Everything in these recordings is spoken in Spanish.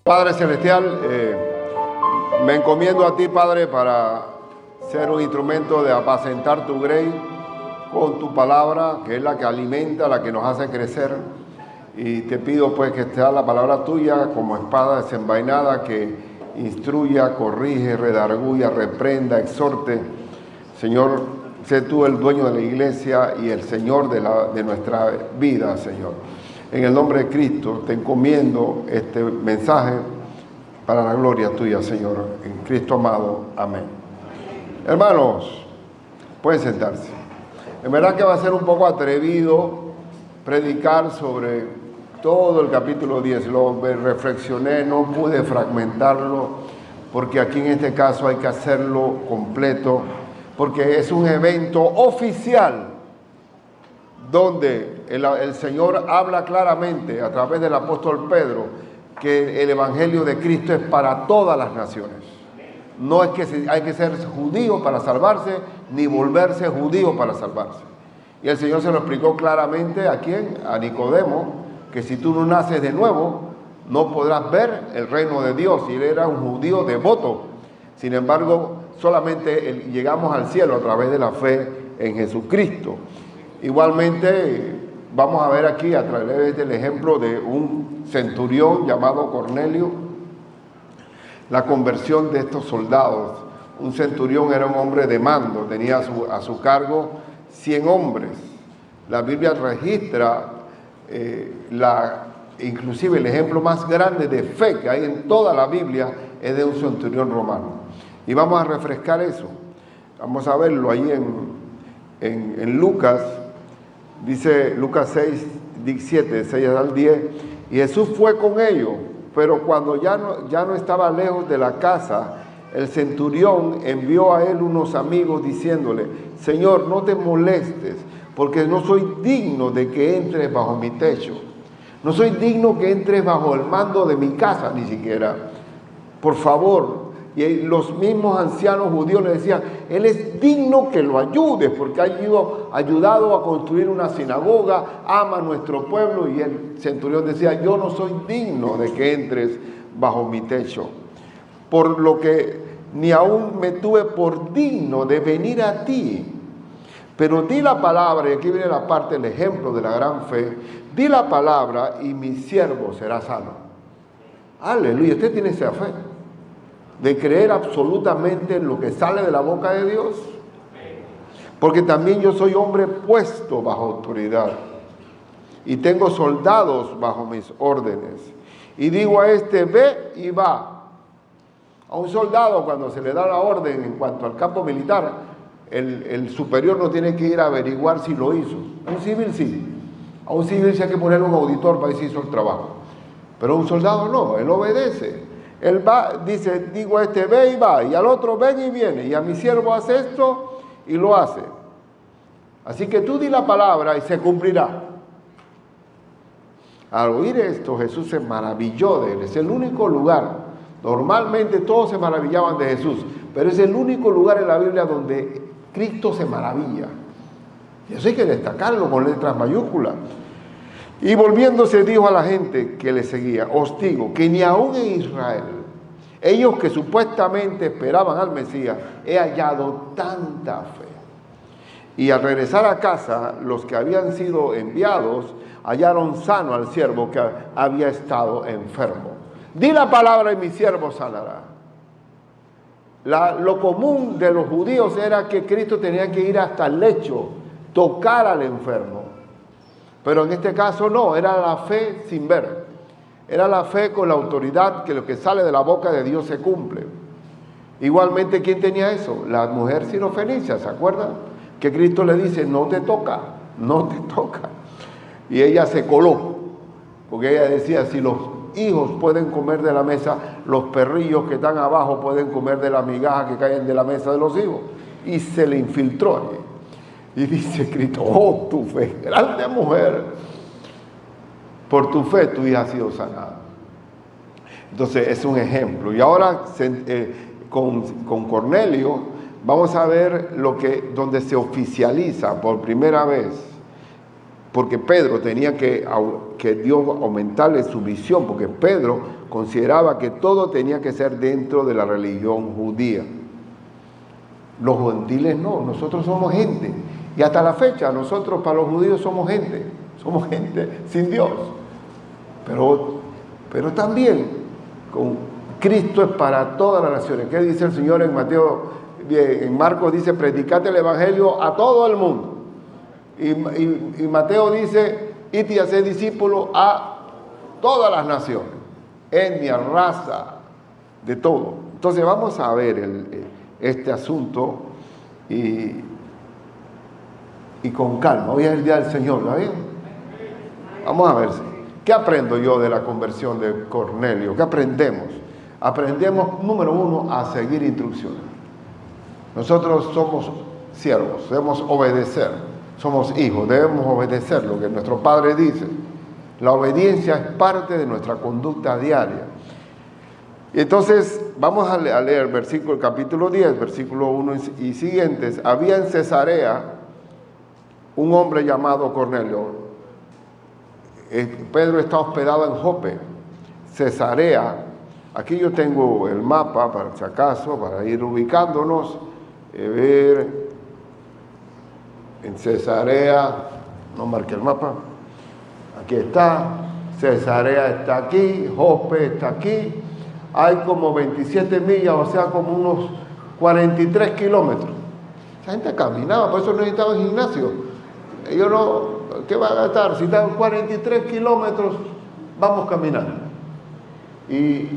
Padre Celestial, me encomiendo a ti, Padre, para ser un instrumento de apacentar tu grey con tu palabra, que es la que alimenta, la que nos hace crecer. Y te pido pues que sea la palabra tuya como espada desenvainada que instruya, corrige, redarguya, reprenda, exhorte. Señor, sé tú el dueño de la iglesia y el Señor de nuestra vida, Señor. En el nombre de Cristo te encomiendo este mensaje para la gloria tuya, Señor. En Cristo amado. Amén. Hermanos, pueden sentarse. En verdad que va a ser un poco atrevido predicar sobre todo el capítulo 10. Lo reflexioné, no pude fragmentarlo, porque aquí en este caso hay que hacerlo completo, porque es un evento oficial donde el Señor habla claramente a través del apóstol Pedro que el evangelio de Cristo es para todas las naciones. No es que hay que ser judío para salvarse, ni volverse judío para salvarse. Y el Señor se lo explicó claramente ¿a quién? A Nicodemo, que si tú no naces de nuevo, no podrás ver el reino de Dios. Y él era un judío devoto. Sin embargo, solamente llegamos al cielo a través de la fe en Jesucristo. Igualmente, vamos a ver aquí a través del ejemplo de un centurión llamado Cornelio, la conversión de estos soldados. Un centurión era un hombre de mando, tenía a su cargo 100 hombres. La Biblia registra inclusive el ejemplo más grande de fe que hay en toda la Biblia es de un centurión romano. Y vamos a refrescar eso. Vamos a verlo ahí en Lucas. Dice Lucas 6, 17, 6 al 10, y Jesús fue con ellos, pero cuando ya no estaba lejos de la casa, el centurión envió a él unos amigos diciéndole: Señor, no te molestes, porque no soy digno de que entres bajo mi techo. No soy digno que entres bajo el mando de mi casa, ni siquiera. Por favor. Y los mismos ancianos judíos le decían: Él es digno que lo ayudes, porque ha ayudado a construir una sinagoga, ama a nuestro pueblo. Y el centurión decía: yo no soy digno de que entres bajo mi techo, por lo que ni aún me tuve por digno de venir a ti. Pero di la palabra, y aquí viene la parte del ejemplo de la gran fe, di la palabra y mi siervo será sano. Aleluya, usted tiene esa fe de creer absolutamente en lo que sale de la boca de Dios, porque también yo soy hombre puesto bajo autoridad y tengo soldados bajo mis órdenes, y digo a este: ve y va. A un soldado, cuando se le da la orden en cuanto al campo militar, el superior no tiene que ir a averiguar si lo hizo. A un civil sí, a un civil sí hay que poner un auditor para ver si hizo el trabajo, pero a un soldado no, él obedece. Él va, dice, digo a este: ve y va, y al otro: ven y viene, y a mi siervo hace esto y lo hace. Así que tú di la palabra y se cumplirá. Al oír esto, Jesús se maravilló de él. Es el único lugar, normalmente todos se maravillaban de Jesús, pero es el único lugar en la Biblia donde Cristo se maravilla. Y eso hay que destacarlo con letras mayúsculas. Y volviéndose dijo a la gente que le seguía: os digo que ni aún en Israel, ellos que supuestamente esperaban al Mesías, he hallado tanta fe. Y al regresar a casa, los que habían sido enviados hallaron sano al siervo que había estado enfermo. Di la palabra y mi siervo sanará. Lo común de los judíos era que Cristo tenía que ir hasta el lecho, tocar al enfermo. Pero en este caso no, era la fe sin ver. Era la fe con la autoridad que lo que sale de la boca de Dios se cumple. Igualmente, ¿quién tenía eso? La mujer sirofenicia, ¿se acuerdan? Que Cristo le dice: no te toca, no te toca. Y ella se coló, porque ella decía: si los hijos pueden comer de la mesa, los perrillos que están abajo pueden comer de la migaja que caen de la mesa de los hijos. Y se le infiltró allí. Y dice Cristo: oh, tu fe, grande mujer, por tu fe tu hija ha sido sanada. Entonces es un ejemplo. Y ahora con Cornelio vamos a ver donde se oficializa por primera vez porque Pedro tenía que Dios aumentarle su visión, porque Pedro consideraba que todo tenía que ser dentro de la religión judía. Los gentiles no, nosotros somos gente. Y hasta la fecha, nosotros para los judíos somos gente sin Dios. Pero también, Cristo es para todas las naciones. ¿Qué dice el Señor en Mateo? En Marcos dice, predicate el evangelio a todo el mundo. Y Mateo dice, id y haced discípulos a todas las naciones, etnia, raza, de todo. Entonces vamos a ver este asunto y con calma. Hoy es el día del Señor, ¿está bien? Vamos a ver, ¿qué aprendo yo de la conversión de Cornelio? ¿Qué aprendemos? Aprendemos, número uno, a seguir instrucciones. Nosotros somos siervos, debemos obedecer, somos hijos, debemos obedecer lo que nuestro Padre dice. La obediencia es parte de nuestra conducta diaria. Y entonces, vamos a leer el capítulo 10, versículo 1 y siguientes. Había en Cesarea un hombre llamado Cornelio. Pedro está hospedado en Jope, Cesarea. Aquí yo tengo el mapa, para si acaso, para ir ubicándonos. Ver en Cesarea, no marqué el mapa, aquí está, Cesarea está aquí, Jope está aquí, hay como 27 millas, o sea, como unos 43 kilómetros. Esa gente caminaba, por eso no necesitaban gimnasio. Ellos no, ¿qué van a gastar? Si están 43 kilómetros, vamos caminando. Y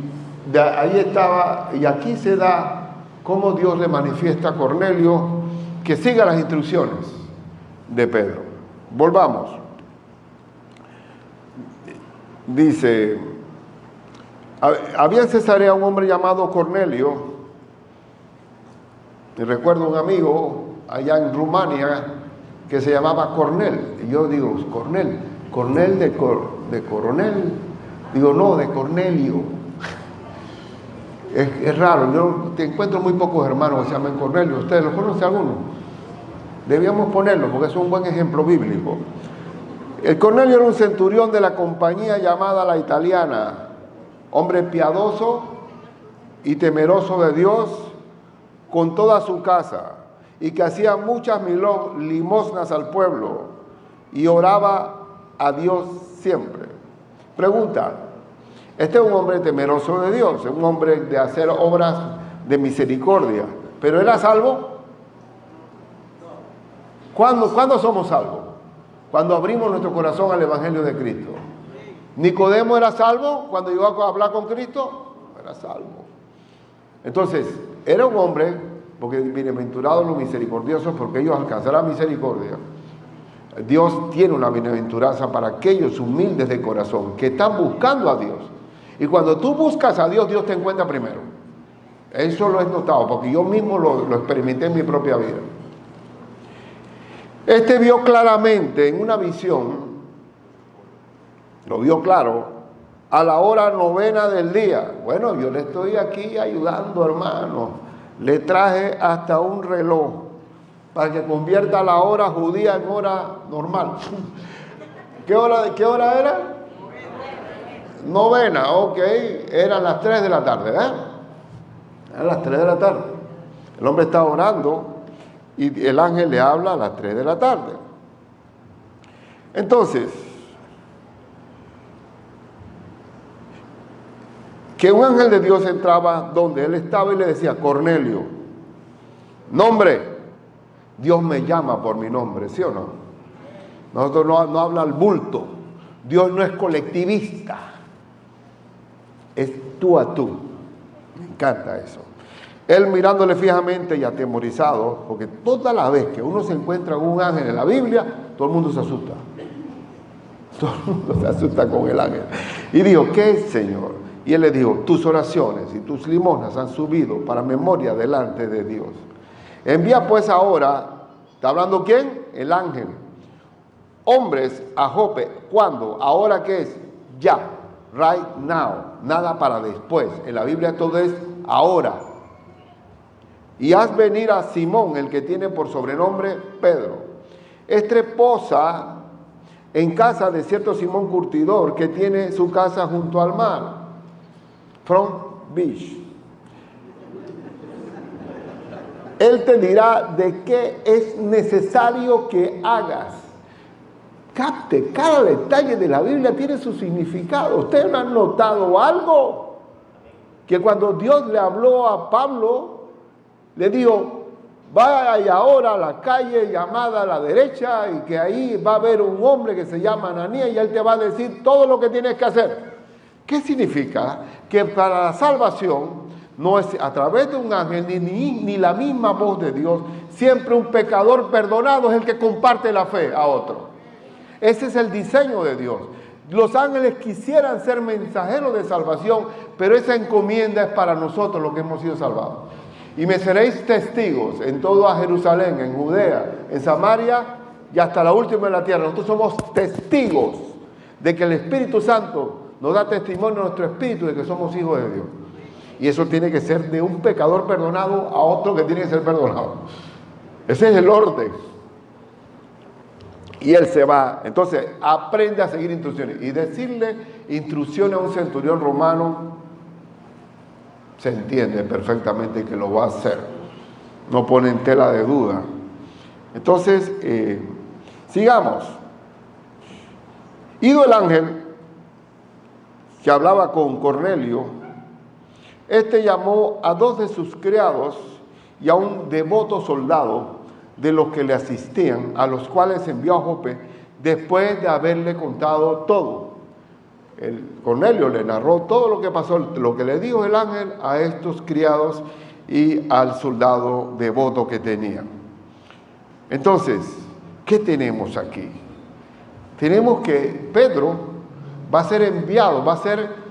ahí estaba, y aquí se da cómo Dios le manifiesta a Cornelio que siga las instrucciones de Pedro. Volvamos. Dice, había en Cesarea un hombre llamado Cornelio, y recuerdo un amigo allá en Rumania que se llamaba Cornel, y yo digo, Cornel de coronel, digo, no, de Cornelio. Es raro, yo te encuentro muy pocos hermanos que se llaman Cornelio. ¿Ustedes los conocen alguno? Debíamos ponerlo porque es un buen ejemplo bíblico. El Cornelio era un centurión de la compañía llamada La Italiana, hombre piadoso y temeroso de Dios con toda su casa, y que hacía muchas limosnas al pueblo y oraba a Dios siempre. Pregunta. Este es un hombre temeroso de Dios, es un hombre de hacer obras de misericordia. ¿Pero era salvo? ¿Cuándo somos salvos? Cuando abrimos nuestro corazón al Evangelio de Cristo. ¿Nicodemo era salvo cuando llegó a hablar con Cristo? Era salvo. Entonces, era un hombre, porque bienaventurados los misericordiosos, porque ellos alcanzarán misericordia. Dios tiene una bienaventuranza para aquellos humildes de corazón que están buscando a Dios. Y cuando tú buscas a Dios, Dios te encuentra primero. Eso lo he notado, porque yo mismo lo experimenté en mi propia vida. Este vio claramente en una visión, lo vio claro, a la hora 9 del día. Bueno, yo le estoy aquí ayudando, hermano. Le traje hasta un reloj para que convierta la hora judía en hora normal. ¿Qué hora era? 9, ok, eran las 3 de la tarde, Eran las 3 de la tarde. El hombre está orando y el ángel le habla a las 3 de la tarde. Entonces, que un ángel de Dios entraba donde él estaba y le decía, Cornelio, nombre, Dios me llama por mi nombre, ¿sí o no? Nosotros no habla al bulto. Dios no es colectivista. Es tú a tú. Me encanta eso. Él mirándole fijamente y atemorizado, porque toda la vez que uno se encuentra con un ángel en la Biblia, todo el mundo se asusta. Todo el mundo se asusta con el ángel. Y dijo, ¿qué es, Señor? Y él le dijo, tus oraciones y tus limosnas han subido para memoria delante de Dios. Envía pues ahora, ¿está hablando quién? El ángel. Hombres a Jope. ¿Cuándo? ¿Ahora qué es? Ya. Right now. Nada para después. En la Biblia todo es ahora. Y haz venir a Simón, el que tiene por sobrenombre Pedro. Esta esposa en casa de cierto Simón Curtidor, que tiene su casa junto al mar, Front Beach. Él te dirá de qué es necesario que hagas. Capte, cada detalle de la Biblia tiene su significado. ¿Ustedes no han notado algo? Que cuando Dios le habló a Pablo, le dijo, vaya ahora a la calle llamada a la derecha y que ahí va a haber un hombre que se llama Ananías y él te va a decir todo lo que tienes que hacer. ¿Qué significa? Que para la salvación no es a través de un ángel ni la misma voz de Dios. Siempre un pecador perdonado es el que comparte la fe a otro. Ese es el diseño de Dios. Los ángeles quisieran ser mensajeros de salvación, pero esa encomienda es para nosotros los que hemos sido salvados. Y me seréis testigos en toda Jerusalén, en Judea, en Samaria y hasta la última de la tierra. Nosotros somos testigos de que el Espíritu Santo nos da testimonio a nuestro espíritu de que somos hijos de Dios. Y eso tiene que ser de un pecador perdonado a otro que tiene que ser perdonado. Ese es el orden. Y él se va. Entonces, aprende a seguir instrucciones. Y decirle instrucciones a un centurión romano, se entiende perfectamente que lo va a hacer. No pone en tela de duda. Entonces, sigamos. Ido el ángel que hablaba con Cornelio, este llamó a 2 de sus criados y a un devoto soldado de los que le asistían, a los cuales envió a Jope después de haberle contado todo. Cornelio le narró todo lo que pasó, lo que le dijo el ángel a estos criados y al soldado devoto que tenían. Entonces, ¿qué tenemos aquí? Tenemos que Pedro va a ser enviado, va a ser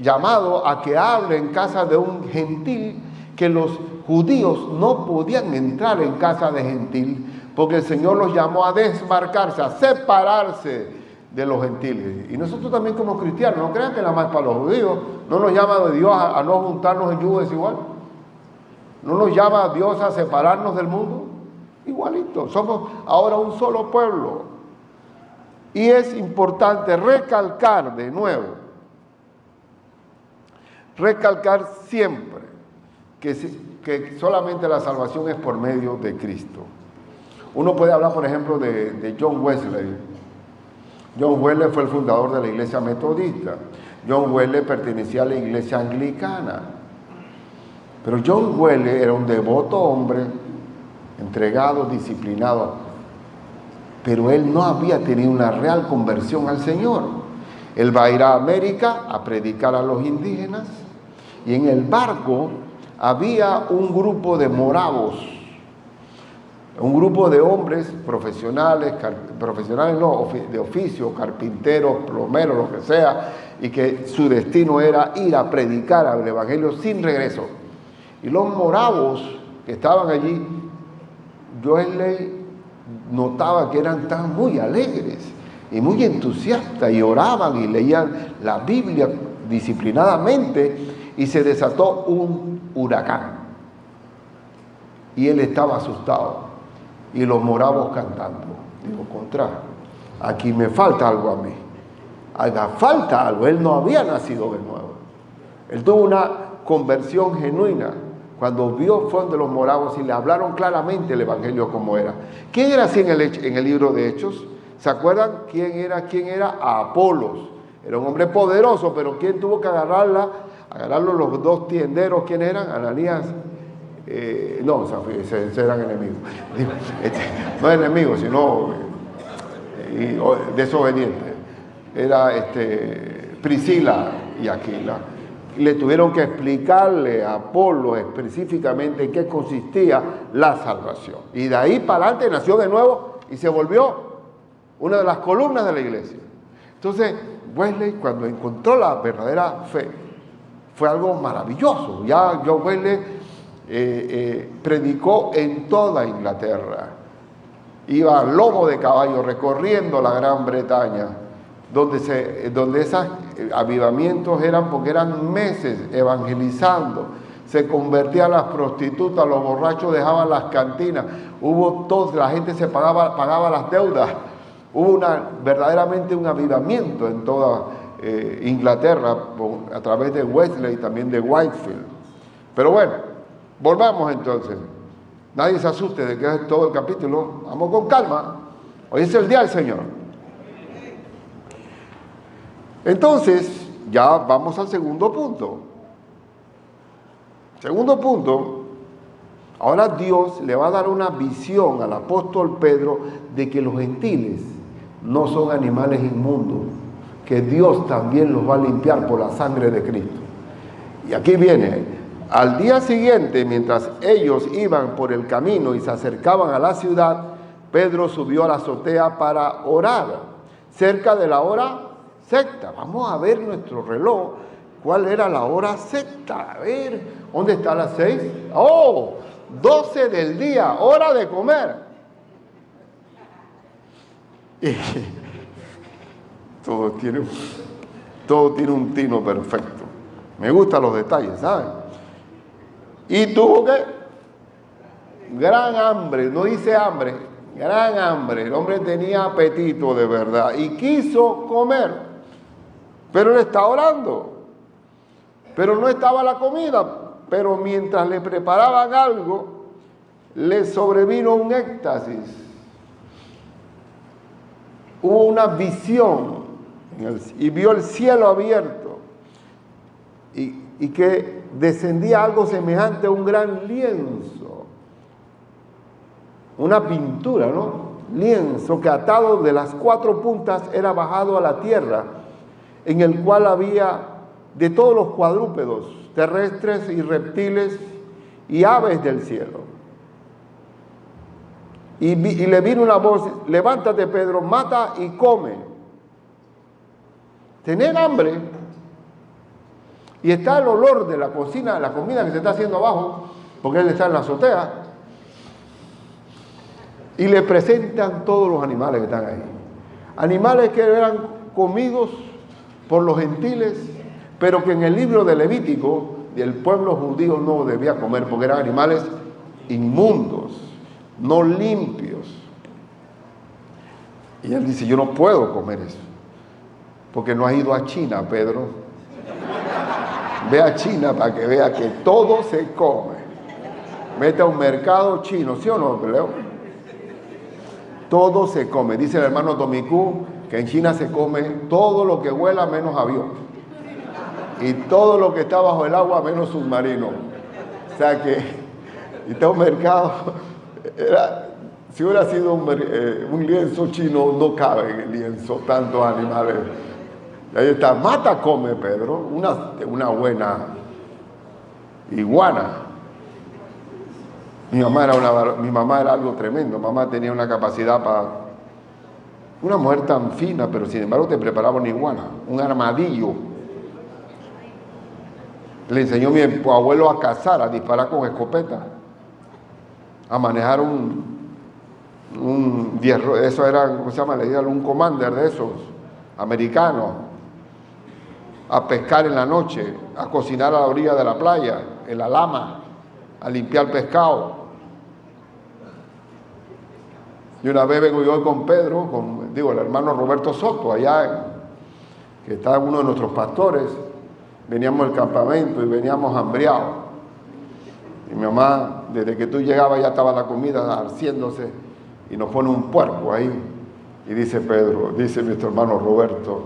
llamado a que hable en casa de un gentil, que los judíos no podían entrar en casa de gentil, porque el Señor los llamó a desmarcarse, a separarse de los gentiles. Y nosotros también como cristianos, no crean que nada más para los judíos, no nos llama Dios a no juntarnos en yugo desigual, no nos llama Dios a separarnos del mundo, igualito, somos ahora un solo pueblo. Y es importante recalcar de nuevo, recalcar siempre que solamente la salvación es por medio de Cristo. Uno puede hablar, por ejemplo, de John Wesley. John Wesley fue el fundador de la iglesia metodista. John Wesley pertenecía a la iglesia anglicana. Pero John Wesley era un devoto hombre, entregado, disciplinado. Pero él no había tenido una real conversión al Señor. Él va a ir a América a predicar a los indígenas. Y en el barco había un grupo de moravos, un grupo de hombres profesionales no, de oficio, carpinteros, plomeros, lo que sea, y que su destino era ir a predicar el evangelio sin regreso. Y los moravos que estaban allí, Wesley notaba que eran tan muy alegres y muy entusiastas y oraban y leían la Biblia disciplinadamente, y se desató un huracán. Y él estaba asustado. Y los moravos cantando. Digo, aquí me falta algo a mí. Haga falta algo. Él no había nacido de nuevo. Él tuvo una conversión genuina. Cuando vio fue de los moravos y le hablaron claramente el evangelio como era. ¿Quién era así en el libro de Hechos? ¿Se acuerdan quién era? Apolos. Era un hombre poderoso, pero ¿quién tuvo que agarrarlo los 2 tienderos? ¿Quién eran? Ananías. No, eran enemigos. No enemigos, sino desobedientes. Era Priscila y Aquila. Le tuvieron que explicarle a Apolo específicamente en qué consistía la salvación. Y de ahí para adelante nació de nuevo y se volvió una de las columnas de la iglesia. Entonces, Wesley, cuando encontró la verdadera fe, fue algo maravilloso. Ya John Wesley predicó en toda Inglaterra. Iba a lomo de caballo recorriendo la Gran Bretaña, donde esos avivamientos eran, porque eran meses evangelizando. Se convertían las prostitutas, los borrachos dejaban las cantinas, la gente se pagaba las deudas, Hubo verdaderamente un avivamiento en toda Inglaterra a través de Wesley y también de Whitefield. Pero bueno, volvamos entonces. Nadie se asuste de que es todo el capítulo. Vamos con calma. Hoy es el día del Señor. Entonces, ya vamos al segundo punto. Segundo punto. Ahora Dios le va a dar una visión al apóstol Pedro de que los gentiles no son animales inmundos, que Dios también los va a limpiar por la sangre de Cristo. Y aquí viene, al día siguiente, mientras ellos iban por el camino y se acercaban a la ciudad, Pedro subió a la azotea para orar, cerca de la hora sexta. Vamos a ver nuestro reloj, ¿cuál era la hora sexta? A ver, ¿dónde está las 6? ¡Oh! 12 del día, hora de comer. Todo tiene un tino perfecto. Me gustan los detalles, ¿saben? Y tuvo que gran hambre, no dice hambre, gran hambre. El hombre tenía apetito de verdad y quiso comer, pero él está orando. Pero no estaba la comida. Pero mientras le preparaban algo, le sobrevino un éxtasis. Hubo una visión y vio el cielo abierto y que descendía algo semejante a un gran lienzo. Una pintura, ¿no? Lienzo que atado de las 4 puntas era bajado a la tierra, en el cual había de todos los cuadrúpedos, terrestres y reptiles y aves del cielo. Y le vino una voz: levántate, Pedro, mata y come. Tener hambre. Y está el olor de la cocina, la comida que se está haciendo abajo, porque él está en la azotea. Y le presentan todos los animales que están ahí. Animales que eran comidos por los gentiles, pero que en el libro de Levítico el pueblo judío no debía comer porque eran animales inmundos, no limpios. Y él dice: yo no puedo comer eso, porque no has ido a China, Pedro. Ve a China para que vea que todo se come. Vete a un mercado chino, ¿sí o no, Leo? Todo se come. Dice el hermano Tomicú que en China se come todo lo que vuela menos avión. Y todo lo que está bajo el agua menos submarino. O sea que está un mercado. Si hubiera sido un lienzo chino, no cabe en el lienzo tantos animales. Y ahí está: mata, come, Pedro. Una buena iguana. Mi mamá era algo tremendo. Mamá tenía una capacidad para... Una mujer tan fina, pero sin embargo te preparaba una iguana, un armadillo. Le enseñó a mi abuelo a cazar, a disparar con escopeta, a manejar eso era, ¿cómo se llama? Le dieron un commander de esos, americanos, a pescar en la noche, a cocinar a la orilla de la playa, en la lama, a limpiar pescado. Y una vez vengo yo con Pedro, el hermano Roberto Soto, allá, que está uno de nuestros pastores. Veníamos del campamento y veníamos hambriados. Y mi mamá, desde que tú llegabas, ya estaba la comida haciéndose y nos pone un puerco ahí. Y dice nuestro hermano Roberto: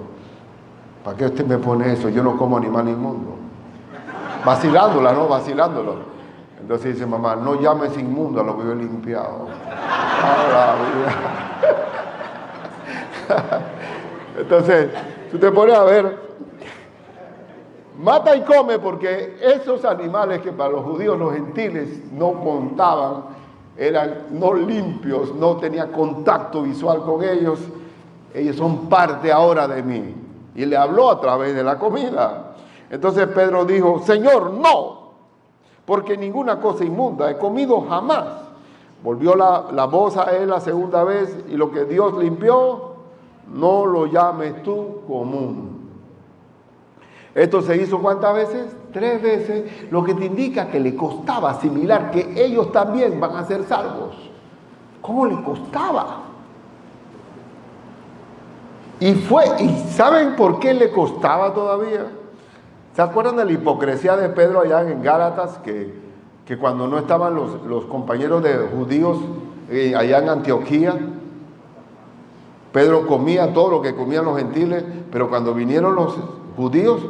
¿para qué usted me pone eso? Yo no como animal inmundo. Vacilándola, ¿no? Vacilándolo. Entonces dice mamá: no llames inmundo a lo que yo he limpiado. Entonces, tú te pones a ver, mata y come, porque esos animales que para los judíos, los gentiles, no contaban, eran no limpios, no tenía contacto visual con ellos. Ellos son parte ahora de mí. Y le habló a través de la comida. Entonces Pedro dijo: Señor, no, porque ninguna cosa inmunda he comido jamás. Volvió la voz a él la segunda vez: y lo que Dios limpió, no lo llames tú común. Esto se hizo ¿cuántas veces? 3 veces, lo que te indica que le costaba asimilar que ellos también van a ser salvos. ¿Cómo le costaba? Y ¿saben por qué le costaba todavía? ¿Se acuerdan de la hipocresía de Pedro allá en Gálatas? Que cuando no estaban los compañeros de judíos allá en Antioquía, Pedro comía todo lo que comían los gentiles, pero cuando vinieron los judíos,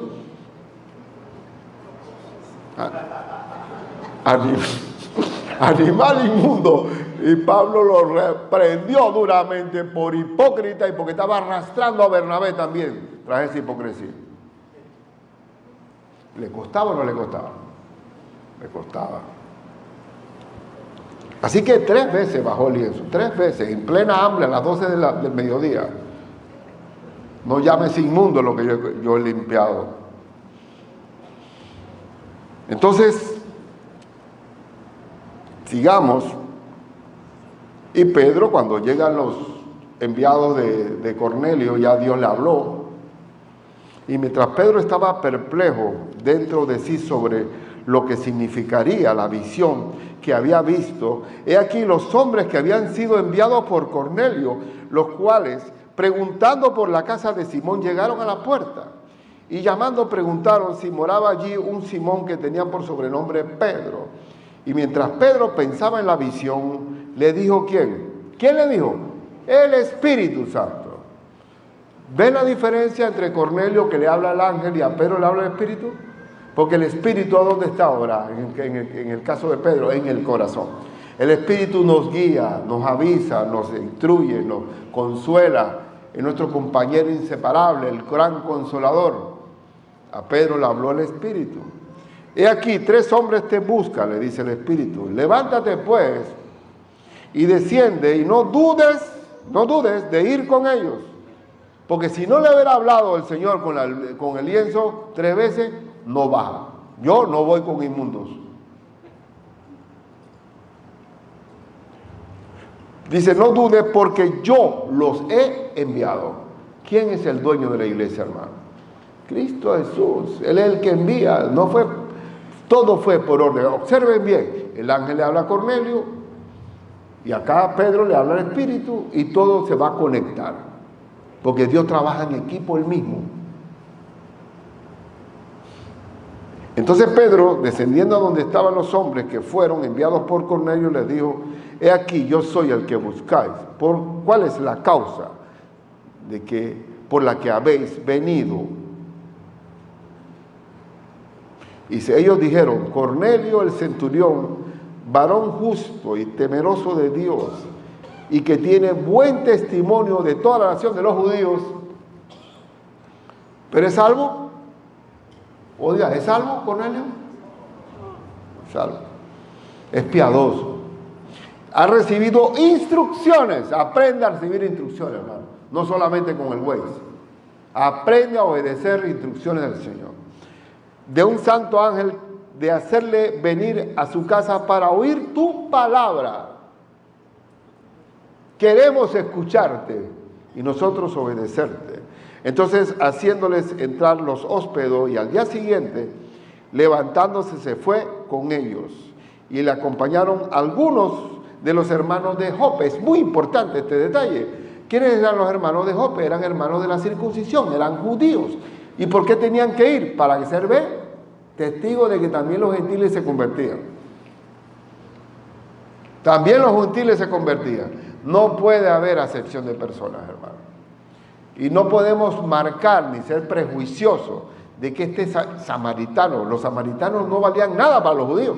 animal inmundo, y Pablo lo reprendió duramente por hipócrita y porque estaba arrastrando a Bernabé también tras esa hipocresía. ¿Le costaba o no le costaba? Le costaba. Así que 3 veces bajó el lienzo, 3 veces, en plena hambre, a las 12 del mediodía. No llames inmundo lo que yo he limpiado. Entonces, sigamos. Y Pedro, cuando llegan los enviados de Cornelio, ya Dios le habló. Y mientras Pedro estaba perplejo dentro de sí sobre lo que significaría la visión que había visto, he aquí los hombres que habían sido enviados por Cornelio, los cuales, preguntando por la casa de Simón, llegaron a la puerta. Y llamando preguntaron si moraba allí un Simón que tenían por sobrenombre Pedro. Y mientras Pedro pensaba en la visión, le dijo ¿quién? ¿Quién le dijo? El Espíritu Santo. ¿Ven la diferencia entre Cornelio, que le habla al ángel, y a Pedro le habla el Espíritu? Porque el Espíritu, ¿a dónde está ahora? En el caso de Pedro, en el corazón. El Espíritu nos guía, nos avisa, nos instruye, nos consuela. Es nuestro compañero inseparable, el gran consolador. A Pedro le habló el Espíritu. He aquí, 3 hombres te buscan, le dice el Espíritu. Levántate pues y desciende y no dudes de ir con ellos. Porque si no le hubiera hablado el Señor con el lienzo 3 veces, no baja. Yo no voy con inmundos. Dice, no dudes porque yo los he enviado. ¿Quién es el dueño de la iglesia, hermano? Cristo Jesús. Él es el que envía. Todo fue por orden. Observen bien. El ángel le habla a Cornelio y acá a Pedro le habla al Espíritu y todo se va a conectar. Porque Dios trabaja en equipo él mismo. Entonces Pedro, descendiendo a donde estaban los hombres que fueron enviados por Cornelio, les dijo, he aquí, yo soy el que buscáis. ¿Cuál es la causa por la que habéis venido? Y ellos dijeron, Cornelio el centurión, varón justo y temeroso de Dios, y que tiene buen testimonio de toda la nación de los judíos. ¿Pero es salvo? Oiga, ¿es salvo Cornelio? Salvo. Es piadoso. Ha recibido instrucciones. Aprende a recibir instrucciones, hermano. No solamente con el Waze. Aprende a obedecer instrucciones del Señor. De un santo ángel, de hacerle venir a su casa para oír tu palabra. Queremos escucharte y nosotros obedecerte. Entonces, haciéndoles entrar, los hospedó, y al día siguiente, levantándose, se fue con ellos. Y le acompañaron algunos de los hermanos de Jope. Es muy importante este detalle. ¿Quiénes eran los hermanos de Jope? Eran hermanos de la circuncisión, eran judíos. ¿Y por qué tenían que ir? Para ser testigos de que también los gentiles se convertían. También los gentiles se convertían. No puede haber acepción de personas, hermano. Y no podemos marcar ni ser prejuiciosos de que este samaritano, los samaritanos no valían nada para los judíos.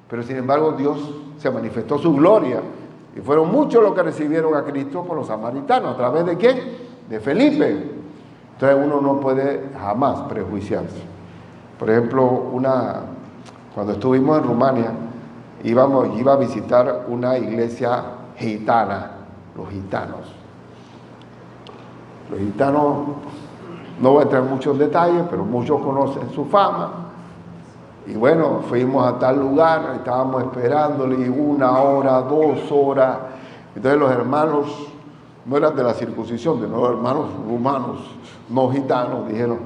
Pero sin embargo Dios se manifestó su gloria. Y fueron muchos los que recibieron a Cristo por los samaritanos. ¿A través de quién? De Felipe. Entonces uno no puede jamás prejuiciarse. Por ejemplo, cuando estuvimos en Rumania, iba a visitar una iglesia gitana, los gitanos. Los gitanos, no voy a entrar en muchos detalles, pero muchos conocen su fama. Y bueno, fuimos a tal lugar, estábamos esperándole 1 hora, 2 horas. Entonces los hermanos, no eran de la circuncisión, de los hermanos rumanos, no gitanos, dijeron,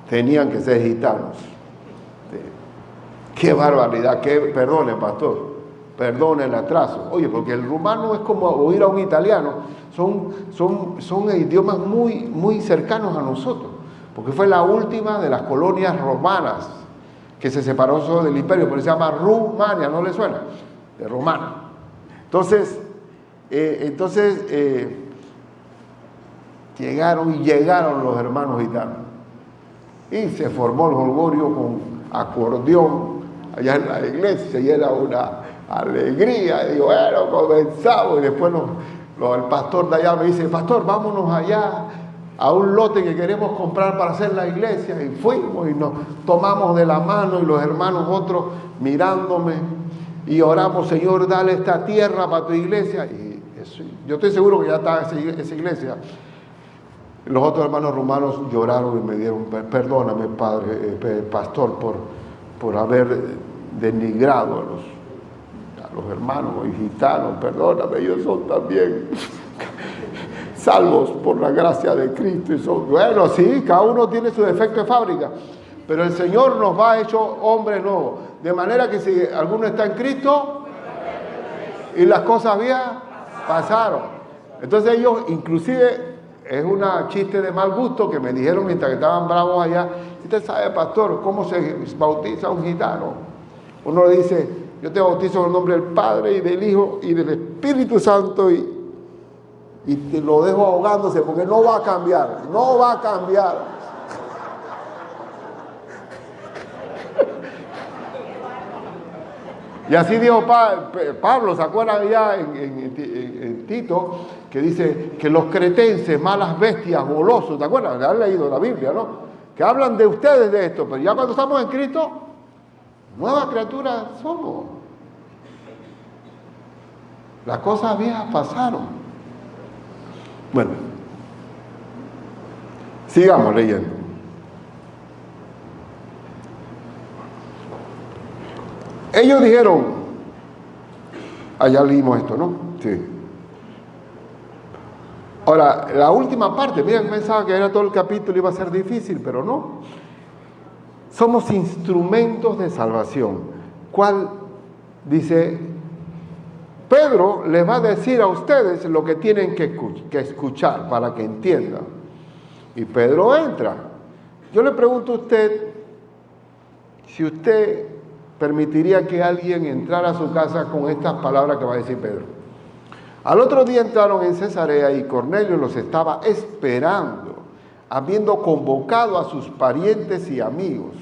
tenían que ser gitanos. Qué barbaridad, perdone, pastor, perdona el atraso. Oye, porque el rumano es como oír a un italiano, son idiomas muy cercanos a nosotros, porque fue la última de las colonias romanas que se separó solo del imperio, por eso se llama Rumania, ¿no le suena? De romano. Entonces, llegaron los hermanos gitanos y se formó el jolgorio con acordeón allá en la iglesia y era una alegría. Y digo, bueno, comenzamos. Y después el pastor de allá me dice, pastor, vámonos allá a un lote que queremos comprar para hacer la iglesia. Y fuimos y nos tomamos de la mano y los hermanos otros mirándome y oramos, Señor, dale esta tierra para tu iglesia. Y eso, yo estoy seguro que ya está esa iglesia. Los otros hermanos rumanos lloraron y me dieron, perdóname, padre, pastor, por haber denigrado a los hermanos gitanos, perdóname, ellos son también salvos por la gracia de Cristo. Y son, bueno, sí, cada uno tiene su defecto de fábrica, pero el Señor nos va hecho hombres nuevos, de manera que si alguno está en Cristo y las cosas viejas pasaron. Entonces ellos, inclusive, es una chiste de mal gusto que me dijeron mientras que estaban bravos allá. Usted sabe, pastor, cómo se bautiza un gitano. Uno le dice, yo te bautizo en el nombre del Padre y del Hijo y del Espíritu Santo y te lo dejo ahogándose porque no va a cambiar, no va a cambiar. Y así dijo Pablo, ¿se acuerdan ya en Tito? Que dice que los cretenses, malas bestias, golosos, ¿te acuerdan? Han leído la Biblia, ¿no? Que hablan de ustedes de esto, pero ya cuando estamos en Cristo, nuevas criaturas somos. Las cosas viejas pasaron. Bueno, sigamos leyendo. Ellos dijeron, allá leímos esto, ¿no? Sí. Ahora, la última parte, miren, pensaba que era todo el capítulo, iba a ser difícil, pero no. Somos instrumentos de salvación. ¿Cuál? Dice, Pedro les va a decir a ustedes lo que tienen que escuchar para que entiendan. Y Pedro entra. Yo le pregunto a usted, si usted permitiría que alguien entrara a su casa con estas palabras que va a decir Pedro. Al otro día entraron en Cesarea y Cornelio los estaba esperando, habiendo convocado a sus parientes y amigos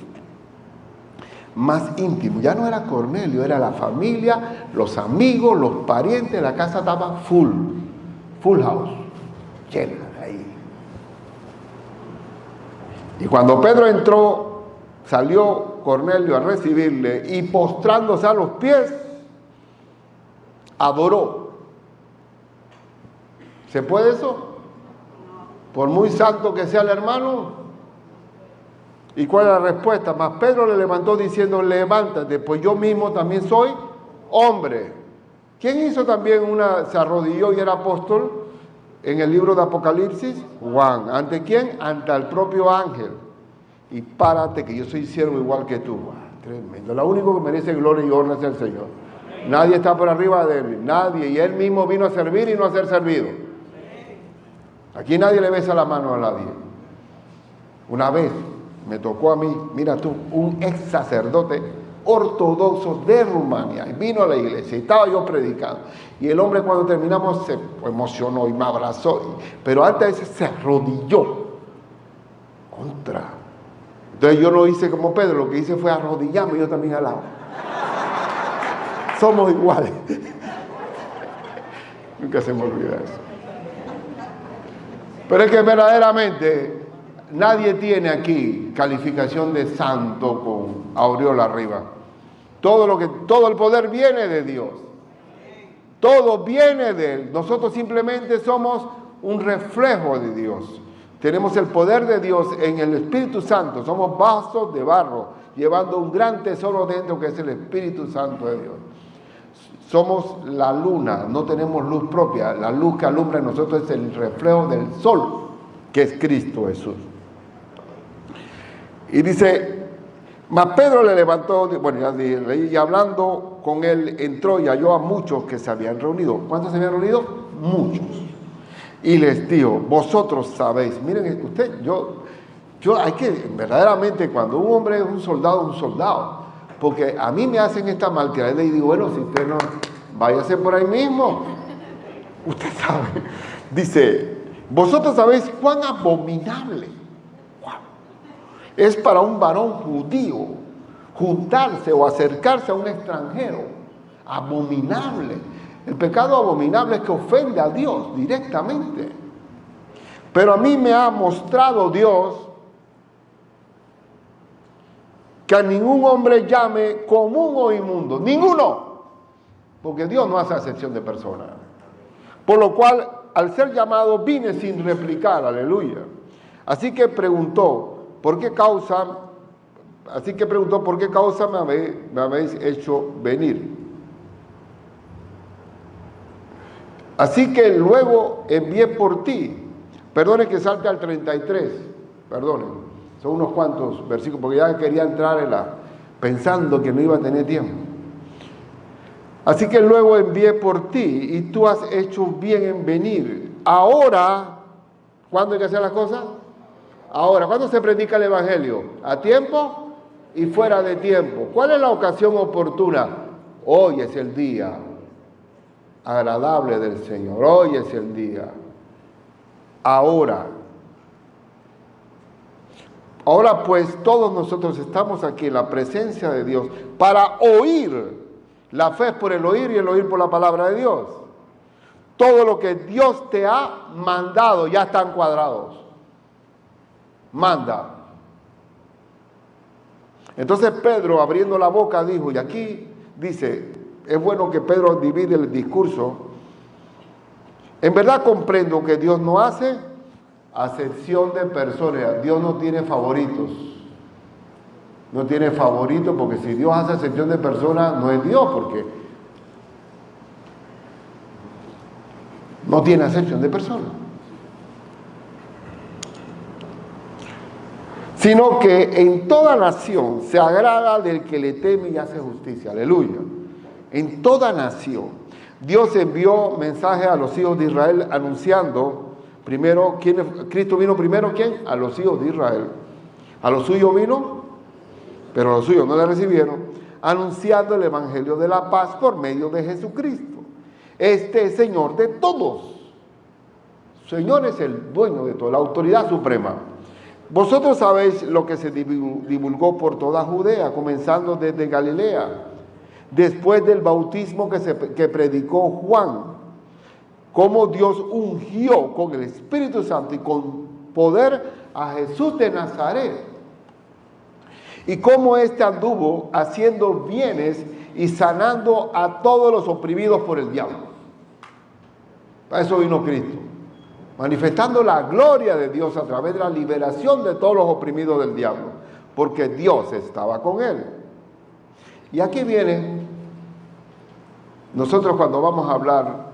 más íntimos. Ya no era Cornelio, era la familia, los amigos, los parientes. La casa estaba full house, llena ahí. Y cuando Pedro entró, salió Cornelio a recibirle y postrándose a los pies, adoró. ¿Se puede eso? Por muy santo que sea el hermano. ¿Y cuál es la respuesta? Mas Pedro le levantó diciendo, levántate, pues yo mismo también soy hombre. ¿Quién hizo también se arrodilló y era apóstol en el libro de Apocalipsis? Juan. ¿Ante quién? Ante el propio ángel. Y párate que yo soy siervo igual que tú. Tremendo. Lo único que merece gloria y honra es el Señor. Nadie está por arriba de él, nadie. Y él mismo vino a servir y no a ser servido. Aquí nadie le besa la mano a nadie. Una vez me tocó a mí, mira tú, un ex sacerdote ortodoxo de Rumania, y vino a la iglesia y estaba yo predicando. Y el hombre cuando terminamos se emocionó y me abrazó, pero antes se arrodilló. Contra. Entonces yo no hice como Pedro, lo que hice fue arrodillarme yo también al lado. Somos iguales. Nunca se me olvida eso. Pero es que verdaderamente nadie tiene aquí calificación de santo con aureola arriba. Todo el poder viene de Dios. Todo viene de Él. Nosotros simplemente somos un reflejo de Dios. Tenemos el poder de Dios en el Espíritu Santo. Somos vasos de barro, llevando un gran tesoro dentro que es el Espíritu Santo de Dios. Somos la luna, no tenemos luz propia. La luz que alumbra en nosotros es el reflejo del sol, que es Cristo Jesús. Y dice, mas Pedro le levantó, bueno, y hablando con él entró y halló a muchos que se habían reunido. ¿Cuántos se habían reunido? Muchos. Y les dijo, vosotros sabéis. Miren, usted, yo hay que, verdaderamente, cuando un hombre es un soldado. Porque a mí me hacen esta malcriada y le digo, bueno, si usted no, váyase por ahí mismo. Usted sabe. Dice, vosotros sabéis cuán abominable es para un varón judío juntarse o acercarse a un extranjero. Abominable. El pecado abominable es que ofende a Dios directamente. Pero a mí me ha mostrado Dios que a ningún hombre llame común o inmundo. Ninguno. Porque Dios no hace acepción de personas. Por lo cual, al ser llamado, vine sin replicar. Aleluya. Así que preguntó, ¿por qué causa me habéis hecho venir? Así que luego envié por ti. Perdone que salte al 33. Perdone. Son unos cuantos versículos, porque ya quería entrar pensando que no iba a tener tiempo. Así que luego envié por ti, y tú has hecho bien en venir. Ahora, ¿cuándo hay que hacer las cosas? Ahora, ¿cuándo se predica el Evangelio? ¿A tiempo y fuera de tiempo? ¿Cuál es la ocasión oportuna? Hoy es el día agradable del Señor. Hoy es el día. Ahora pues todos nosotros estamos aquí en la presencia de Dios para oír. La fe es por el oír y el oír por la palabra de Dios. Todo lo que Dios te ha mandado ya están cuadrados. Manda. Entonces Pedro, abriendo la boca, dijo, y aquí dice, es bueno que Pedro divide el discurso. En verdad comprendo que Dios no hace acepción de personas. Dios no tiene favoritos. No tiene favoritos, porque si Dios hace acepción de personas, no es Dios, porque no tiene acepción de personas. Sino que en toda nación se agrada del que le teme y hace justicia. Aleluya. En toda nación. Dios envió mensaje a los hijos de Israel anunciando, primero, Cristo vino primero, ¿quién? A los hijos de Israel. A los suyos vino, pero a los suyos no le recibieron, anunciando el evangelio de la paz por medio de Jesucristo. Este es Señor de todos. Señor es el dueño de todo, la autoridad suprema. Vosotros sabéis lo que se divulgó por toda Judea, comenzando desde Galilea, después del bautismo que predicó Juan, cómo Dios ungió con el Espíritu Santo y con poder a Jesús de Nazaret, y cómo éste anduvo haciendo bienes y sanando a todos los oprimidos por el diablo. Para eso vino Cristo, manifestando la gloria de Dios a través de la liberación de todos los oprimidos del diablo, porque Dios estaba con él. Y aquí viene, nosotros cuando vamos a hablar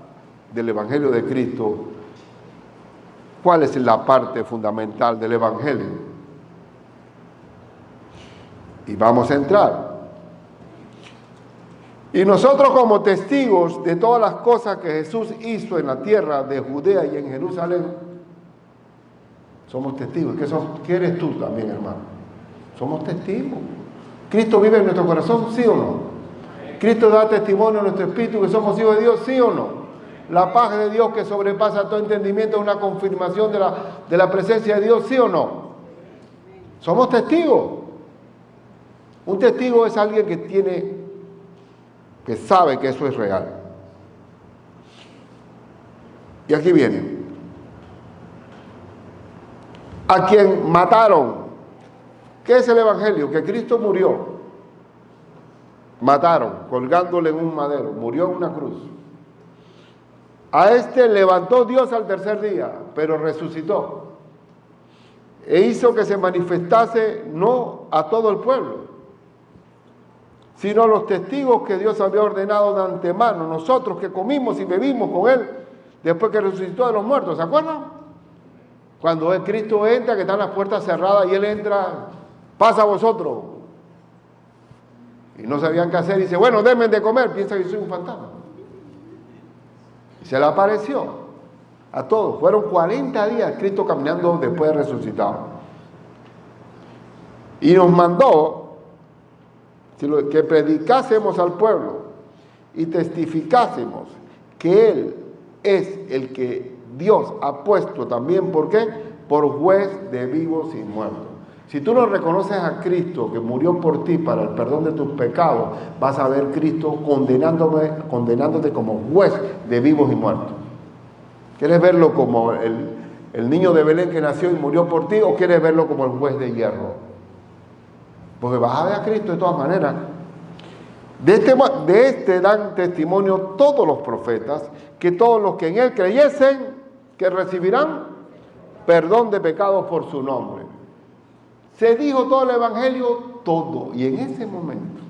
del Evangelio de Cristo, ¿cuál es la parte fundamental del Evangelio? Y vamos a entrar. Y nosotros como testigos de todas las cosas que Jesús hizo en la tierra de Judea y en Jerusalén, somos testigos. ¿Qué eres tú también, hermano? Somos testigos. ¿Cristo vive en nuestro corazón, sí o no? ¿Cristo da testimonio en nuestro espíritu que somos hijos de Dios, sí o no? La paz de Dios que sobrepasa todo entendimiento es una confirmación de la presencia de Dios, sí o no? Somos testigos. Un testigo es alguien que sabe que eso es real. Y aquí viene. A quien mataron. ¿Qué es el Evangelio? Que Cristo murió. Mataron, colgándole en un madero. Murió en una cruz. A este levantó Dios al tercer día, pero resucitó. E hizo que se manifestase no a todo el pueblo, sino a los testigos que Dios había ordenado de antemano, nosotros que comimos y bebimos con Él, después que resucitó de los muertos, ¿se acuerdan? Cuando Cristo entra, que están las puertas cerradas, y Él entra, pasa a vosotros. y no sabían qué hacer, y dice, bueno, denme de comer, piensa que soy un fantasma. Y se le apareció a todos. Fueron 40 días Cristo caminando después de resucitado. Y nos mandó que predicásemos al pueblo y testificásemos que Él es el que Dios ha puesto también, ¿por qué? Por juez de vivos y muertos. Si tú no reconoces a Cristo que murió por ti para el perdón de tus pecados, vas a ver Cristo condenándote como juez de vivos y muertos. ¿Quieres verlo como el niño de Belén que nació y murió por ti, o quieres verlo como el juez de hierro? Porque vas a ver a Cristo de todas maneras. De este dan testimonio todos los profetas, que todos los que en Él creyesen, que recibirán perdón de pecados por su nombre. Se dijo todo el Evangelio, todo, y en ese momento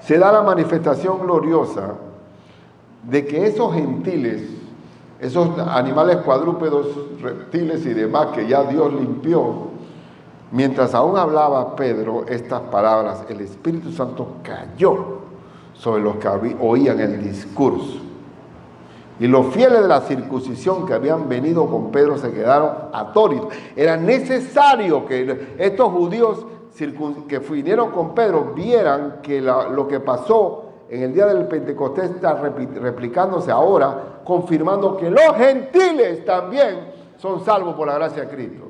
se da la manifestación gloriosa de que esos gentiles, esos animales cuadrúpedos, reptiles y demás que ya Dios limpió, mientras aún hablaba Pedro estas palabras, el Espíritu Santo cayó sobre los que oían el discurso. Y los fieles de la circuncisión que habían venido con Pedro se quedaron atónitos. Era necesario que estos judíos que vinieron con Pedro vieran que lo que pasó en el día del Pentecostés está replicándose ahora, confirmando que los gentiles también son salvos por la gracia de Cristo.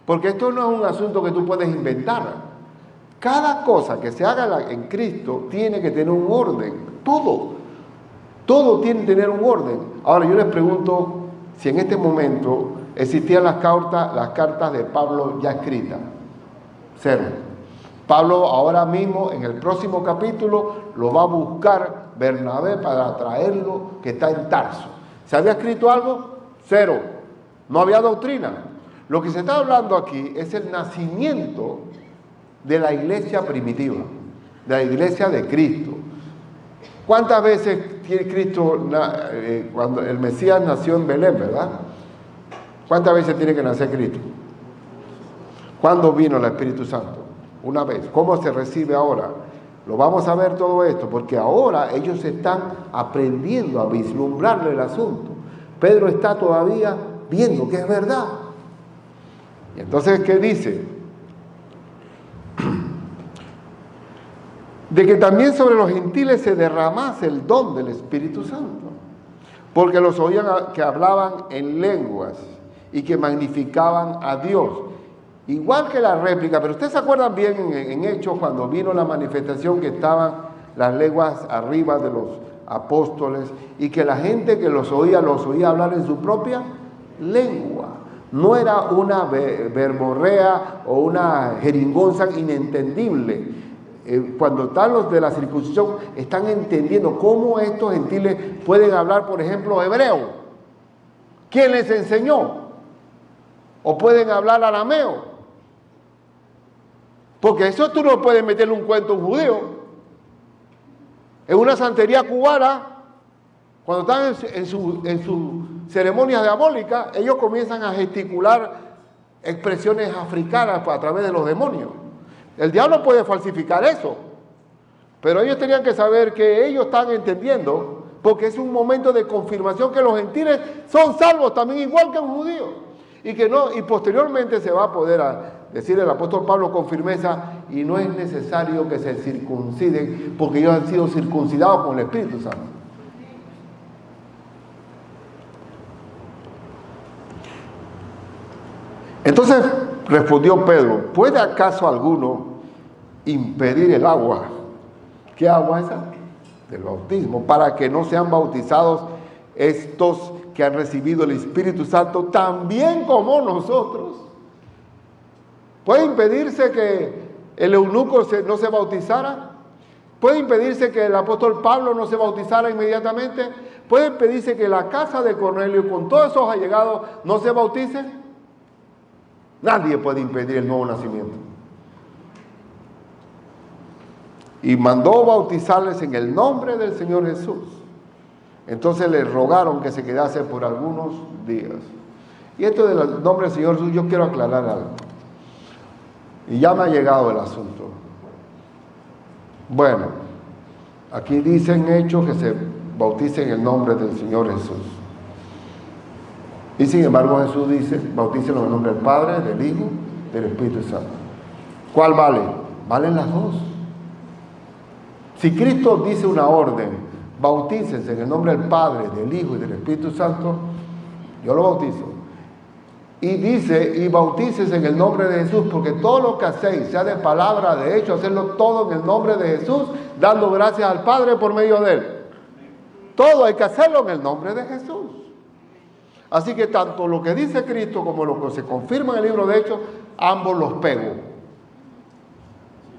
Porque esto no es un asunto que tú puedes inventar. Cada cosa que se haga en Cristo tiene que tener un orden. Todo tiene que tener un orden. Ahora yo les pregunto si en este momento existían las cartas de Pablo ya escritas. Cero. Pablo ahora mismo, en el próximo capítulo, lo va a buscar Bernabé para traerlo, que está en Tarso. ¿Se había escrito algo? Cero. No había doctrina. Lo que se está hablando aquí es el nacimiento de la iglesia primitiva, de la iglesia de Cristo. ¿Cuántas veces tiene Cristo, cuando el Mesías nació en Belén, verdad? ¿Cuántas veces tiene que nacer Cristo? ¿Cuándo vino el Espíritu Santo? Una vez. ¿Cómo se recibe ahora? Lo vamos a ver todo esto, porque ahora ellos están aprendiendo a vislumbrarle el asunto. Pedro está todavía viendo que es verdad. Y entonces, ¿qué dice? De que también sobre los gentiles se derramase el don del Espíritu Santo, porque los oían que hablaban en lenguas y que magnificaban a Dios. Igual que la réplica, pero ustedes se acuerdan bien en Hechos cuando vino la manifestación que estaban las lenguas arriba de los apóstoles y que la gente que los oía hablar en su propia lengua. No era una verborrea o una jeringonza inentendible. Cuando están los de la circuncisión, están entendiendo cómo estos gentiles pueden hablar, por ejemplo, hebreo. ¿Quién les enseñó? O pueden hablar arameo. Porque eso tú no puedes meterle un cuento a un judío. En una santería cubana, cuando están en sus ceremonias diabólicas, ellos comienzan a gesticular expresiones africanas a través de los demonios. El diablo puede falsificar eso, pero ellos tenían que saber que ellos están entendiendo, porque es un momento de confirmación que los gentiles son salvos también igual que un judío, y posteriormente se va a poder decir el apóstol Pablo con firmeza, y no es necesario que se circunciden, porque ellos han sido circuncidados con el Espíritu Santo. Entonces respondió Pedro, ¿puede acaso alguno impedir el agua? ¿Qué agua es esa? Del bautismo, para que no sean bautizados estos que han recibido el Espíritu Santo también como nosotros. ¿Puede impedirse que el eunuco no se bautizara? ¿Puede impedirse que el apóstol Pablo no se bautizara inmediatamente? ¿Puede impedirse que la casa de Cornelio con todos esos allegados no se bautice? Nadie puede impedir el nuevo nacimiento. Y mandó bautizarles en el nombre del Señor Jesús. Entonces les rogaron que se quedase por algunos días. Y esto del nombre del Señor Jesús, yo quiero aclarar algo. Y ya me ha llegado el asunto. Bueno, aquí dicen Hechos que se bauticen en el nombre del Señor Jesús. Y sin embargo Jesús dice, bautícenlo en el nombre del Padre, del Hijo, del Espíritu Santo. ¿Cuál vale? Valen las dos. Si Cristo dice una orden, bautícense en el nombre del Padre, del Hijo y del Espíritu Santo, yo lo bautizo. Y dice, y bautícense en el nombre de Jesús, porque todo lo que hacéis, sea de palabra, de hecho, hacerlo todo en el nombre de Jesús, dando gracias al Padre por medio de Él. Todo hay que hacerlo en el nombre de Jesús. Así que tanto lo que dice Cristo como lo que se confirma en el libro de Hechos, ambos los pego.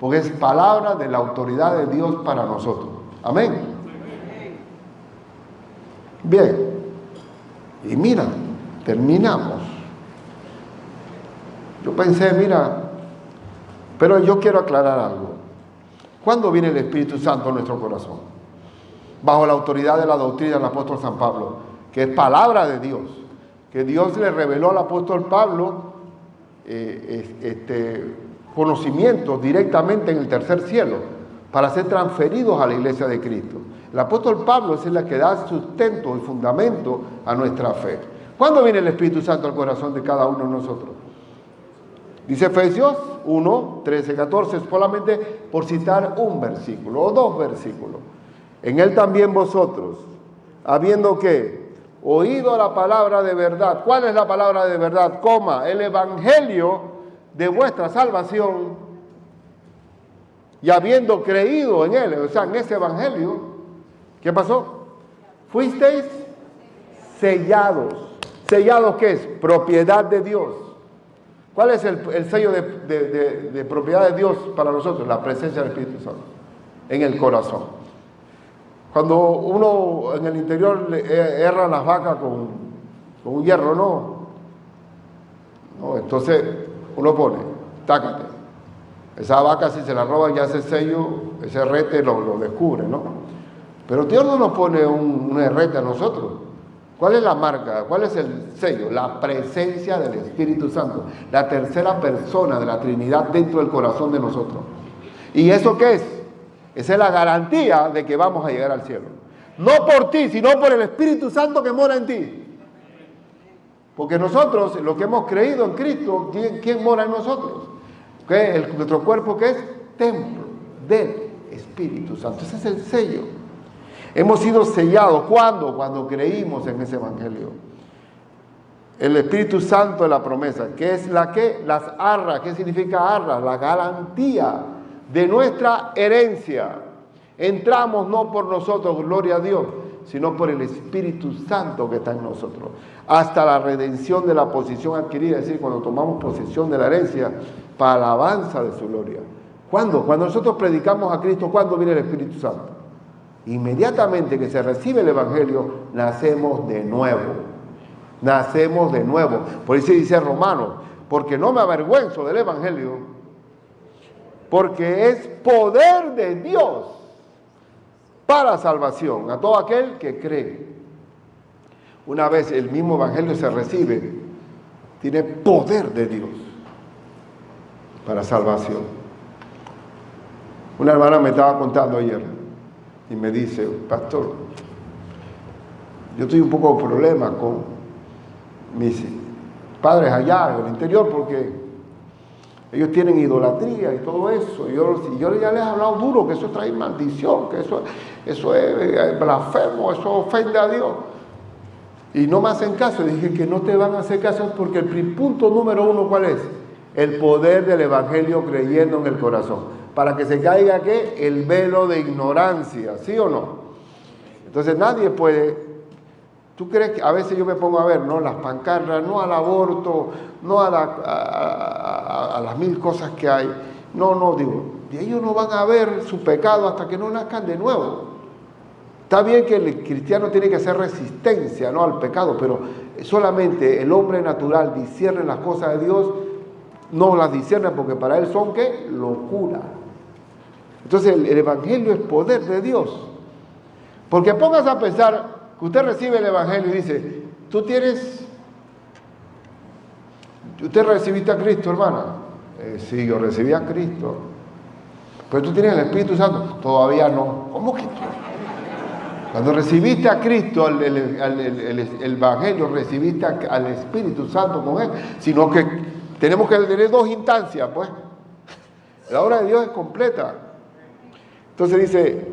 Porque es palabra de la autoridad de Dios para nosotros. Amén. Bien. Y mira, terminamos. Yo pensé, mira, pero yo quiero aclarar algo. ¿Cuándo viene el Espíritu Santo en nuestro corazón? Bajo la autoridad de la doctrina del apóstol San Pablo, que es palabra de Dios, que Dios le reveló al apóstol Pablo conocimientos directamente en el tercer cielo para ser transferidos a la iglesia de Cristo. El apóstol Pablo es el que da sustento y fundamento a nuestra fe. ¿Cuándo viene el Espíritu Santo al corazón de cada uno de nosotros? Dice Efesios 1, 13, 14, solamente por citar un versículo o dos versículos. En él también vosotros, habiendo que oído la palabra de verdad. ¿Cuál es la palabra de verdad? El evangelio de vuestra salvación, y habiendo creído en él, o sea, en ese evangelio, ¿qué pasó? Fuisteis sellados. ¿Sellados qué es? Propiedad de Dios. ¿Cuál es el sello de propiedad de Dios para nosotros? La presencia del Espíritu Santo en el corazón. Cuando uno en el interior erra las vacas con un hierro, no, entonces uno pone, tácate. Esa vaca, si se la roban, ya ese sello, ese herrete lo descubre, ¿no? Pero Dios no nos pone un herrete a nosotros. ¿Cuál es la marca? ¿Cuál es el sello? La presencia del Espíritu Santo, la tercera persona de la Trinidad dentro del corazón de nosotros. ¿Y eso qué es? Esa es la garantía de que vamos a llegar al cielo. No por ti, sino por el Espíritu Santo que mora en ti. Porque nosotros, los que hemos creído en Cristo, ¿quién mora en nosotros? Nuestro cuerpo, que es templo del Espíritu Santo. Ese es el sello. Hemos sido sellados. ¿Cuándo? Cuando creímos en ese evangelio. El Espíritu Santo de la promesa, que es las arras. ¿Qué significa arras? La garantía de nuestra herencia. Entramos no por nosotros, gloria a Dios, sino por el Espíritu Santo que está en nosotros, hasta la redención de la posición adquirida, es decir, cuando tomamos posesión de la herencia para la alabanza de su gloria. ¿Cuándo? Cuando nosotros predicamos a Cristo, ¿cuándo viene el Espíritu Santo? Inmediatamente que se recibe el Evangelio, nacemos de nuevo. Nacemos de nuevo. Por eso dice Romanos, porque no me avergüenzo del Evangelio, porque es poder de Dios para salvación a todo aquel que cree. Una vez el mismo evangelio se recibe, tiene poder de Dios para salvación. Una hermana me estaba contando ayer y me dice, pastor, yo tuve un poco de problema con mis padres allá en el interior porque ellos tienen idolatría y todo eso. Y yo ya les he hablado duro, que eso trae maldición, que eso es blasfemo, eso ofende a Dios. Y no me hacen caso. Dije que no te van a hacer caso porque el punto número uno, ¿cuál es? El poder del evangelio creyendo en el corazón. Para que se caiga, ¿qué? El velo de ignorancia, ¿sí o no? Entonces nadie puede... ¿Tú crees que a veces yo me pongo a ver, no, las pancartas, no al aborto, no a las mil cosas que hay? No, digo, y ellos no van a ver su pecado hasta que no nazcan de nuevo. Está bien que el cristiano tiene que hacer resistencia, ¿no?, al pecado, pero solamente el hombre natural discierne las cosas de Dios, no las discierne porque para él son, ¿qué? Locura. Entonces el evangelio es poder de Dios. Porque pongas a pensar que usted recibe el evangelio y dice, ¿usted recibiste a Cristo, hermana? Sí, yo recibí a Cristo. Pero tú tienes el Espíritu Santo. Todavía no. ¿Cómo que tú? Cuando recibiste a Cristo, el Evangelio, recibiste al Espíritu Santo con Él. Sino que tenemos que tener dos instancias, pues. La obra de Dios es completa. Entonces dice,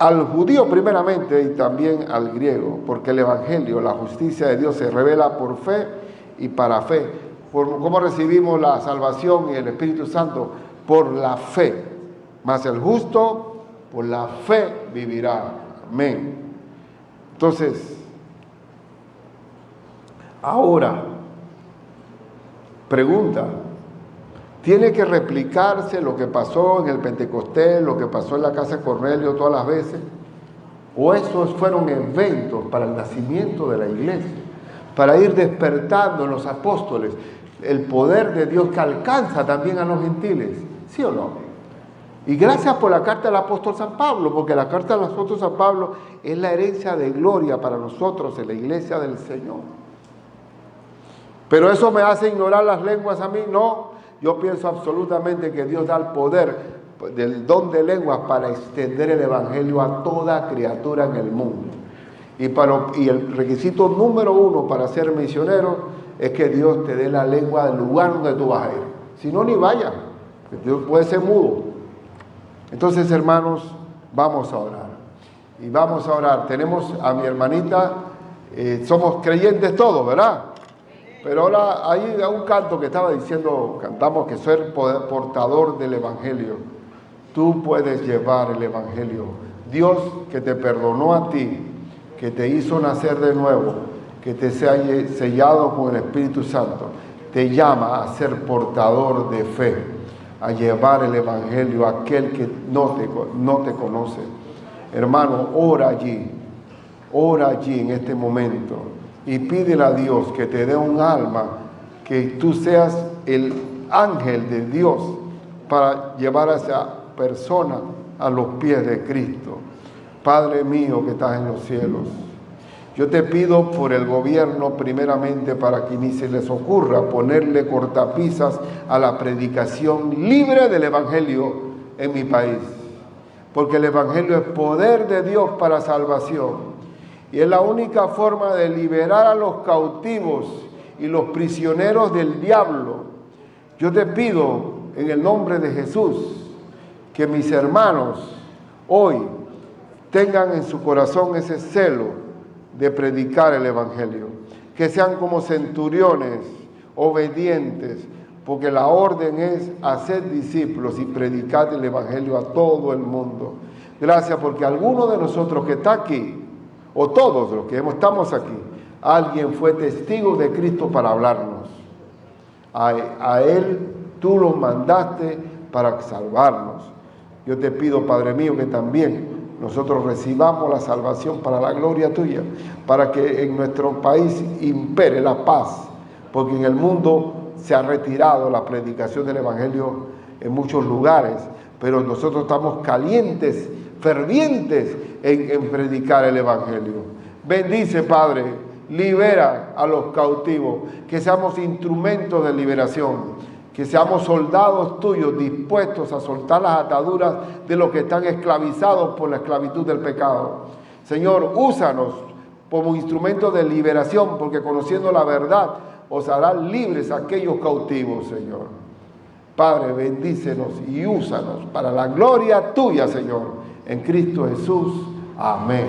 al judío primeramente y también al griego, porque el Evangelio, la justicia de Dios se revela por fe y para fe. ¿Cómo recibimos la salvación y el Espíritu Santo? Por la fe. Mas el justo por la fe vivirá. Amén. Entonces, ahora, pregunta, ¿tiene que replicarse lo que pasó en el Pentecostés, lo que pasó en la casa de Cornelio todas las veces? ¿O esos fueron eventos para el nacimiento de la iglesia? Para ir despertando en los apóstoles el poder de Dios que alcanza también a los gentiles. ¿Sí o no? Y gracias por la carta del apóstol San Pablo, porque la carta del apóstol San Pablo es la herencia de gloria para nosotros en la iglesia del Señor. ¿Pero eso me hace ignorar las lenguas a mí? No, yo pienso absolutamente que Dios da el poder del don de lenguas para extender el Evangelio a toda criatura en el mundo. Y el requisito número uno para ser misionero es que Dios te dé la lengua del lugar donde tú vas a ir. Si no, ni vaya, Dios puede ser mudo. Entonces, hermanos, vamos a orar. Y vamos a orar. Tenemos a mi hermanita, somos creyentes todos, ¿verdad? Pero ahora hay un canto que estaba diciendo, cantamos que ser portador del Evangelio. Tú puedes llevar el Evangelio. Dios que te perdonó a ti, que te hizo nacer de nuevo, que te sea sellado con el Espíritu Santo, te llama a ser portador de fe, a llevar el Evangelio a aquel que no te conoce. Hermano, ora allí en este momento y pídele a Dios que te dé un alma, que tú seas el ángel de Dios para llevar a esa persona a los pies de Cristo. Padre mío que estás en los cielos, yo te pido por el gobierno primeramente para que ni se les ocurra ponerle cortapisas a la predicación libre del Evangelio en mi país. Porque el Evangelio es poder de Dios para salvación. Y es la única forma de liberar a los cautivos y los prisioneros del diablo. Yo te pido en el nombre de Jesús que mis hermanos hoy tengan en su corazón ese celo de predicar el Evangelio, que sean como centuriones obedientes, porque la orden es hacer discípulos y predicar el Evangelio a todo el mundo. Gracias, porque alguno de nosotros que está aquí, o todos los que estamos aquí, alguien fue testigo de Cristo para hablarnos. A Él tú lo mandaste para salvarnos. Yo te pido, Padre mío, que también nosotros recibamos la salvación para la gloria tuya, para que en nuestro país impere la paz, porque en el mundo se ha retirado la predicación del Evangelio en muchos lugares, pero nosotros estamos calientes, fervientes en predicar el Evangelio. Bendice, Padre, libera a los cautivos, que seamos instrumentos de liberación, que seamos soldados tuyos dispuestos a soltar las ataduras de los que están esclavizados por la esclavitud del pecado. Señor, úsanos como instrumentos de liberación, porque conociendo la verdad os harán libres aquellos cautivos, Señor. Padre, bendícenos y úsanos para la gloria tuya, Señor. En Cristo Jesús. Amén.